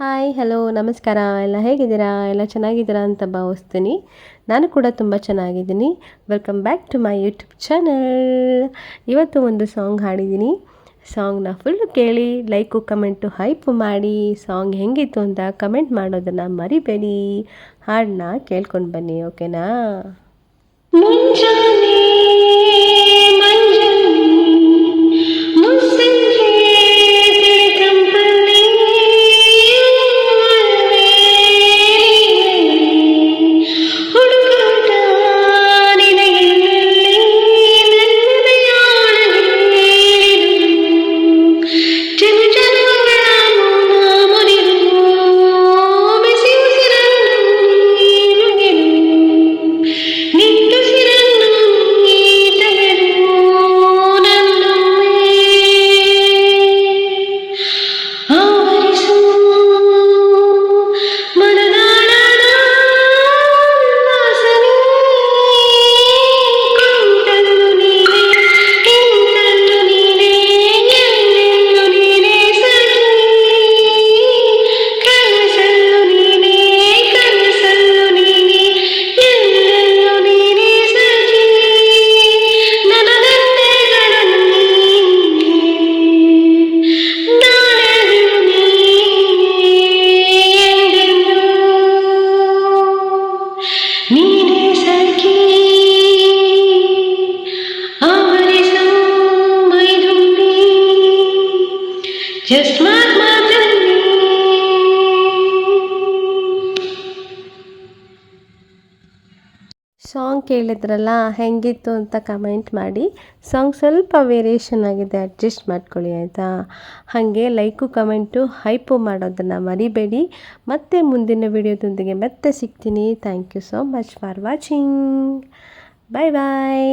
Hi hello ನಮಸ್ಕಾರ ಎಲ್ಲ ಹೇಗಿದ್ದೀರಾ ಎಲ್ಲ ಚೆನ್ನಾಗಿದ್ದೀರಾ ಅಂತ ಭಾವಿಸ್ತೀನಿ. ನಾನು ಕೂಡ ತುಂಬ ಚೆನ್ನಾಗಿದ್ದೀನಿ. Welcome back to my YouTube channel. ಇವತ್ತು ಒಂದು ಸಾಂಗ್ ಹಾಡಿದ್ದೀನಿ. ಸಾಂಗ್ನ ಫುಲ್ ಕೇಳಿ ಲೈಕು ಕಮೆಂಟು ಹೈಪು ಮಾಡಿ ಸಾಂಗ್ ಹೆಂಗಿತ್ತು ಅಂತ ಕಮೆಂಟ್ ಮಾಡೋದನ್ನು ಮರಿಬೇಡಿ. ಹಾಡನ್ನ ಕೇಳ್ಕೊಂಡು ಬನ್ನಿ, ಓಕೆನಾ? ಮುಂಜಾನೆ Just mark my ಸಾಂಗ್ ಕೇಳಿದ್ರಲ್ಲ, ಹೆಂಗಿತ್ತು ಅಂತ ಕಮೆಂಟ್ ಮಾಡಿ. ಸಾಂಗ್ ಸ್ವಲ್ಪ ವೇರಿಯೇಷನ್ ಆಗಿದೆ, ಅಡ್ಜಸ್ಟ್ ಮಾಡ್ಕೊಳ್ಳಿ ಆಯಿತಾ. ಹಾಗೆ ಲೈಕು ಕಮೆಂಟು ಹೈಪು ಮಾಡೋದನ್ನು ಮರಿಬೇಡಿ. ಮತ್ತೆ ಮುಂದಿನ ವಿಡಿಯೋದೊಂದಿಗೆ ಮತ್ತೆ ಸಿಗ್ತೀನಿ. Thank you so much for watching. Bye bye.